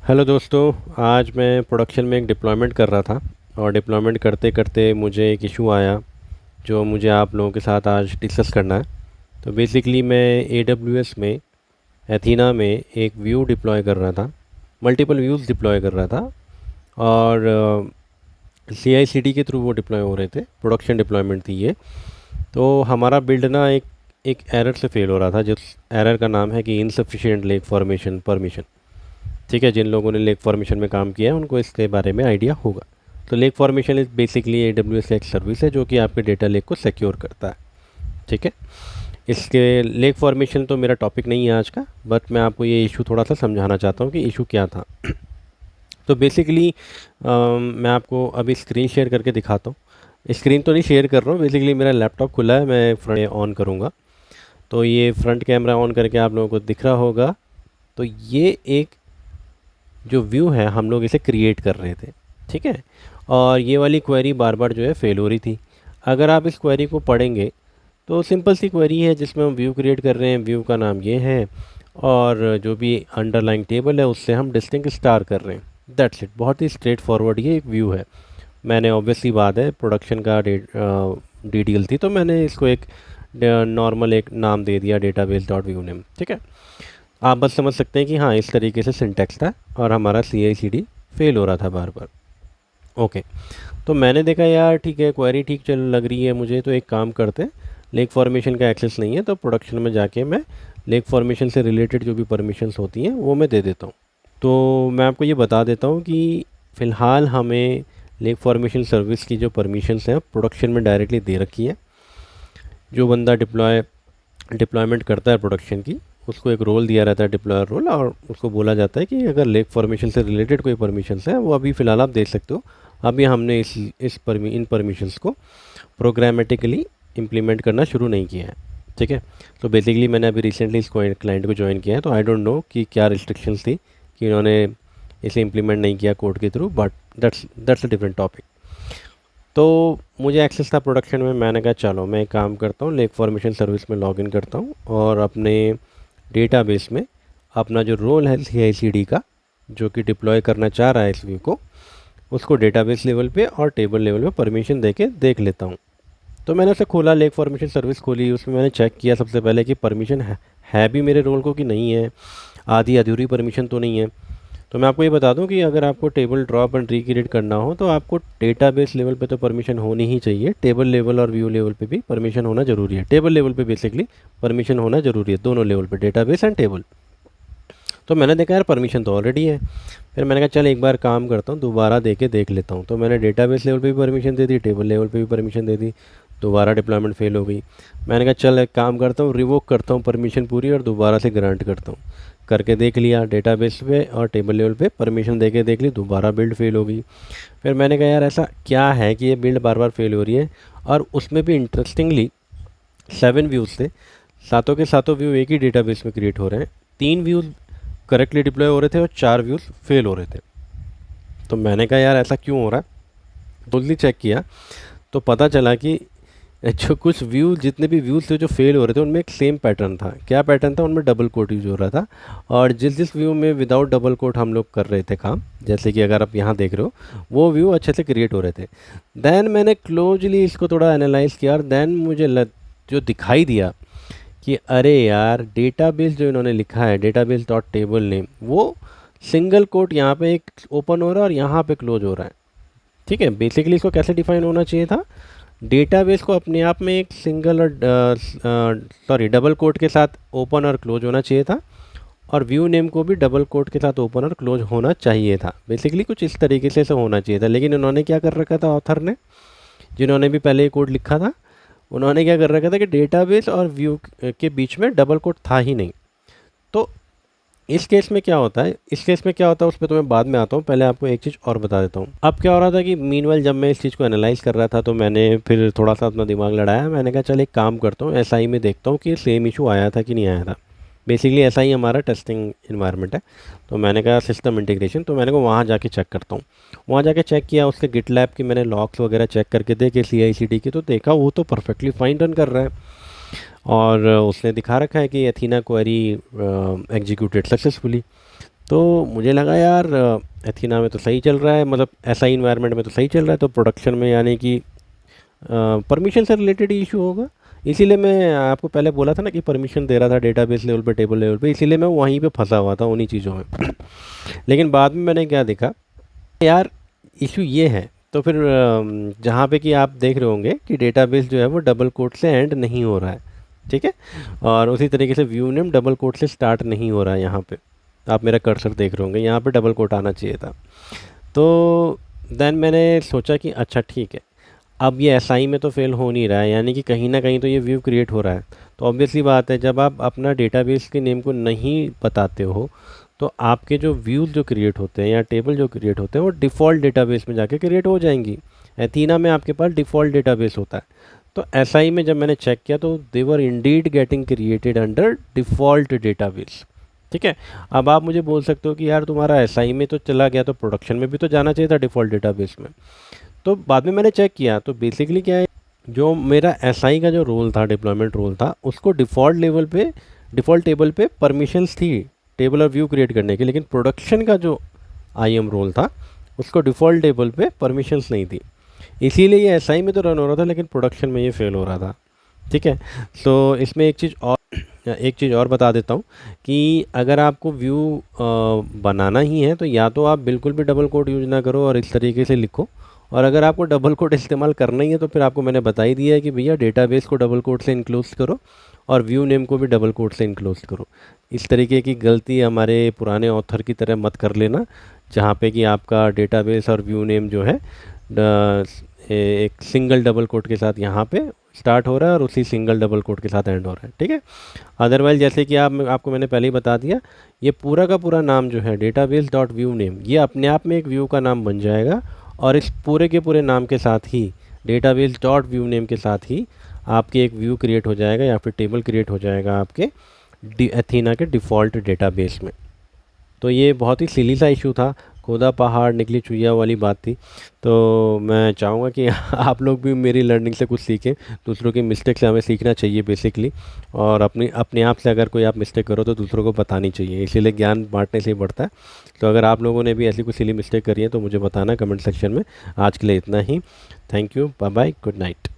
Hello दोस्तों। आज मैं प्रोडक्शन में एक डिप्लॉयमेंट कर रहा था और डिप्लॉयमेंट करते करते मुझे एक इशू आया जो मुझे आप लोगों के साथ आज डिस्कस करना है। तो बेसिकली मैं AWS में एथीना में एक व्यू डिप्लॉय कर रहा था, मल्टीपल व्यूज़ डिप्लॉय कर रहा था और CI/CD के थ्रू वो डिप्लॉय हो रहे थे। प्रोडक्शन डिप्लॉयमेंट थी ये। तो हमारा बिल्ड ना एक एरर से फेल हो रहा था, जिस एरर का नाम है कि इनसफिशिएंट लेक फॉर्मेशन परमिशन। ठीक है, जिन लोगों ने लेक फॉर्मेशन में काम किया है उनको इसके बारे में आइडिया होगा। तो lake formation is basically AWS का एक सर्विस है जो कि आपके डेटा लेक को सिक्योर करता है। ठीक है, इसके लेक फॉर्मेशन तो मेरा टॉपिक नहीं है आज का, बट मैं आपको ये इशू थोड़ा सा समझाना चाहता हूँ कि इशू क्या था। तो बेसिकली मैं आपको अभी स्क्रीन शेयर करके दिखाता हूँ। स्क्रीन तो नहीं शेयर कर रहा हूँ, बेसिकली मेरा लैपटॉप खुला है, मैं फ्रंट ऑन करूँगा तो ये फ्रंट कैमरा ऑन करके आप लोगों को दिख रहा होगा। तो ये एक जो व्यू है हम लोग इसे क्रिएट कर रहे थे। ठीक है, और ये वाली क्वेरी बार बार जो है फेल हो रही थी। अगर आप इस क्वेरी को पढ़ेंगे तो सिंपल सी क्वेरी है जिसमें हम व्यू क्रिएट कर रहे हैं, व्यू का नाम ये है और जो भी अंडरलाइंग टेबल है उससे हम डिस्टिंक्ट स्टार कर रहे हैं। दैट्स इट, बहुत ही स्ट्रेट फॉरवर्ड ये एक व्यू है। मैंने ऑब्वियसली बात है प्रोडक्शन का DDL थी तो मैंने इसको एक नॉर्मल एक नाम दे दिया, डेटाबेस डॉट व्यू नेम। ठीक है, आप बस समझ सकते हैं कि हाँ इस तरीके से सिंटैक्स था और हमारा CI/CD फेल हो रहा था बार बार। ओके, तो मैंने देखा यार ठीक है क्वेरी ठीक चल लग रही है मुझे, तो एक काम करते हैं, लेक फॉर्मेशन का एक्सेस नहीं है तो प्रोडक्शन में जाके मैं लेक फॉर्मेशन से रिलेटेड जो भी परमिशंस होती हैं वो मैं दे देता हूँ। तो मैं आपको ये बता देता हूँ कि फ़िलहाल हमें लेक फॉर्मेशन सर्विस की जो परमिशंस हैं प्रोडक्शन में डायरेक्टली दे रखी है। जो बंदा डिप्लॉयमेंट करता है प्रोडक्शन की, उसको एक रोल दिया रहता है, डिप्लॉयर रोल, और उसको बोला जाता है कि अगर लेक फॉर्मेशन से रिलेटेड कोई परमिशंस है वो अभी फ़िलहाल आप देख सकते हो। अभी हमने इन परमिशंस को प्रोग्रामेटिकली इम्प्लीमेंट करना शुरू नहीं किया है। ठीक है, तो बेसिकली मैंने अभी रिसेंटली इस क्लाइंट को ज्वाइन किया है, तो आई डोंट नो कि क्या रिस्ट्रिक्शंस थी कि इन्होंने इसे इम्प्लीमेंट नहीं किया कोड के through, but that's a different topic. तो मुझे एक्सेस था प्रोडक्शन में, मैंने कहा चलो मैं एक काम करता हूँ, लेक फॉर्मेशन सर्विस में लॉगिन करता हूँ और अपने डेटाबेस में अपना जो रोल है CI/CD का जो कि डिप्लॉय करना चाह रहा है इस व्यू को, उसको डेटाबेस लेवल पे और टेबल लेवल पे परमिशन दे के देख लेता हूँ। तो मैंने उसे खोला, लेक फॉर्मेशन सर्विस खोली, उसमें मैंने चेक किया सबसे पहले कि परमिशन है भी मेरे रोल को कि नहीं है, आधी अधूरी परमिशन तो नहीं है। तो मैं आपको ये बता दूं कि अगर आपको टेबल ड्रॉप एंड रिक्रिएट करना हो तो आपको डेटाबेस लेवल पे तो परमिशन होनी ही चाहिए, टेबल लेवल और व्यू लेवल पे भी परमिशन होना ज़रूरी है। टेबल लेवल पे बेसिकली परमिशन होना ज़रूरी है, दोनों लेवल पे, डेटाबेस एंड टेबल। तो मैंने देखा यार परमिशन तो ऑलरेडी है। फिर मैंने कहा चल एक बार काम करता हूँ, दोबारा दे के देख लेता हूँ। तो मैंने डेटाबेस लेवल पे भी परमिशन दे दी, टेबल लेवल पे भी परमिशन दे दी, दोबारा डिप्लॉयमेंट फेल हो गई। मैंने कहा चल एक काम करता हूँ, रिवोक करता हूँ परमिशन पूरी और दोबारा से ग्रांट करता हूँ। करके देख लिया, डेटाबेस पे और टेबल लेवल पे परमिशन दे के देख ली, दोबारा बिल्ड फेल हो गई। फिर मैंने कहा यार ऐसा क्या है कि ये बिल्ड बार बार फेल हो रही है, और उसमें भी इंटरेस्टिंगली 7 व्यूज़ थे, सातों के सातों व्यू एक ही डेटाबेस में क्रिएट हो रहे हैं। 3 व्यूज़ करेक्टली डिप्लॉय हो रहे थे और 4 व्यूज़ फेल हो रहे थे। तो मैंने कहा यार ऐसा क्यों हो रहा है, जल्दी चेक किया तो पता चला कि जो कुछ व्यू जितने भी व्यूज़ थे जो फेल हो रहे थे उनमें एक सेम पैटर्न था। क्या पैटर्न था, उनमें डबल कोट यूज हो रहा था। और जिस जिस व्यू में विदाउट डबल कोट हम लोग कर रहे थे काम, जैसे कि अगर आप यहाँ देख रहे हो, वो व्यू अच्छे से क्रिएट हो रहे थे। देन मैंने क्लोजली इसको थोड़ा एनालाइज किया और देन मुझे जो दिखाई दिया कि अरे यार डेटाबेस जो इन्होंने लिखा है, डेटाबेस डॉट टेबल नेम, वो सिंगल कोट यहाँ पे एक ओपन हो रहा है और यहाँ पे क्लोज हो रहा है। ठीक है, बेसिकली इसको कैसे डिफाइन होना चाहिए था, डेटाबेस को अपने आप में एक सिंगल और डबल कोट के साथ ओपन और क्लोज होना चाहिए था, और व्यू नेम को भी डबल कोट के साथ ओपन और क्लोज होना चाहिए था। बेसिकली कुछ इस तरीके से होना चाहिए था, लेकिन इन्होंने क्या कर रखा था ऑथर ने, जिन्होंने भी पहले ये कोड लिखा था, उन्होंने क्या कर रखा था कि डेटाबेस और व्यू के बीच में डबल कोट था ही नहीं। तो इस केस में क्या होता है, उस पर तो मैं बाद में आता हूँ, पहले आपको एक चीज़ और बता देता हूँ। अब क्या हो रहा था कि मीनवाइल जब मैं इस चीज़ को एनालाइज कर रहा था तो मैंने फिर थोड़ा सा अपना दिमाग लड़ाया। मैंने कहा चल एक काम करता हूँ, SI में देखता हूँ कि सेम इशू आया था कि नहीं आया था। बेसिकली SI हमारा टेस्टिंग इन्वायरमेंट है, तो मैंने कहा सिस्टम इंटीग्रेशन, तो मैंने कहा वहाँ जाके चेक करता हूँ। वहाँ जाके चेक किया, उसके गिटलैब की मैंने लॉग्स वगैरह चेक करके देखे CI/CD की, तो देखा वो तो परफेक्टली फाइन रन कर रहा है और उसने दिखा रखा है कि एथीना क्वेरी एग्जीक्यूटेड सक्सेसफुली। तो मुझे लगा यार एथीना में तो सही चल रहा है, मतलब ऐसा ही इन्वायरमेंट में तो सही चल रहा है, तो प्रोडक्शन में यानी कि परमिशन से रिलेटेड इशू होगा। इसीलिए मैं आपको पहले बोला था ना कि परमिशन दे रहा था डेटाबेस लेवल पे, टेबल लेवल पे, इसीलिए मैं वहीं पे फंसा हुआ था उन्हीं चीज़ों में। लेकिन बाद में मैंने क्या देखा यार, इशू ये है। तो फिर जहाँ पे कि आप देख रहे होंगे कि डेटाबेस जो है वो डबल कोट से एंड नहीं हो रहा है, ठीक है। और उसी तरीके से व्यू नेम डबल कोट से स्टार्ट नहीं हो रहा है। यहाँ पे आप मेरा कर्सर देख रहे होंगे, यहाँ पे डबल कोट आना चाहिए था। तो देन मैंने सोचा कि अच्छा ठीक है, अब ये एसआई में तो फेल हो नहीं रहा है, यानी कि कहीं ना कहीं तो ये व्यू क्रिएट हो रहा है। तो ऑब्वियसली बात है, जब आप अपना डेटाबेस के नेम को नहीं बताते हो तो आपके जो व्यूज़ जो क्रिएट होते हैं या टेबल जो क्रिएट होते हैं वो डिफ़ॉल्ट डेटाबेस में जाके क्रिएट हो जाएंगी। एथीना में आपके पास डिफ़ॉल्ट डेटाबेस होता है। तो एसआई में जब मैंने चेक किया तो they were indeed getting created under default database, ठीक है। अब आप मुझे बोल सकते हो कि यार तुम्हारा एसआई में तो चला गया, तो प्रोडक्शन में भी तो जाना चाहिए था डिफ़ॉल्ट डेटाबेस में। तो बाद में मैंने चेक किया तो बेसिकली क्या है, जो मेरा एसआई का जो रोल था, डिप्लॉयमेंट रोल था, उसको डिफ़ॉल्ट लेवल पे, डिफ़ॉल्ट टेबल पे परमिशंस थी टेबल और व्यू क्रिएट करने की। लेकिन प्रोडक्शन का जो आईएम रोल था उसको डिफ़ॉल्ट टेबल पे परमिशंस नहीं थी। इसीलिए ये एसआई में तो रन हो रहा था लेकिन प्रोडक्शन में ये फेल हो रहा था, ठीक है। तो इसमें एक चीज़ और बता देता हूँ कि अगर आपको व्यू बनाना ही है तो या तो आप बिल्कुल भी डबल कोट यूज़ ना करो और इस तरीके से लिखो, और अगर आपको डबल कोट इस्तेमाल करना ही है तो फिर आपको मैंने बता ही दिया है कि भैया डेटाबेस को डबल कोट से इंक्लूड करो और व्यू नेम को भी डबल कोट से इंक्लूड करो। इस तरीके की गलती हमारे पुराने ऑथर की तरह मत कर लेना, जहाँ पे कि आपका डेटाबेस और व्यू नेम जो है एक सिंगल डबल कोट के साथ यहाँ पे स्टार्ट हो रहा है और उसी सिंगल डबल कोट के साथ एंड हो रहा है, ठीक है। अदरवाइज जैसे कि आपको मैंने पहले ही बता दिया, ये पूरा का पूरा नाम जो है डेटाबेस डॉट व्यू नेम, ये अपने आप में एक व्यू का नाम बन जाएगा और इस पूरे के पूरे नाम के साथ ही डेटाबेस डॉट व्यू नेम के साथ ही आपके एक व्यू क्रिएट हो जाएगा या फिर टेबल क्रिएट हो जाएगा आपके एथीना के डिफ़ॉल्ट डेटाबेस में। तो ये बहुत ही सिली सा इशू था, खोदा पहाड़ निकली चुईया वाली बात थी। तो मैं चाहूँगा कि आप लोग भी मेरी लर्निंग से कुछ सीखें। दूसरों की मिस्टेक से हमें सीखना चाहिए बेसिकली, और अपने आप से अगर कोई आप मिस्टेक करो तो दूसरों को बतानी चाहिए, इसीलिए ज्ञान बांटने से ही बढ़ता है। तो अगर आप लोगों ने भी ऐसी कुछ सिली मिस्टेक करी है तो मुझे बताना कमेंट सेक्शन में। आज के लिए इतना ही। Thank you, bye bye, good night.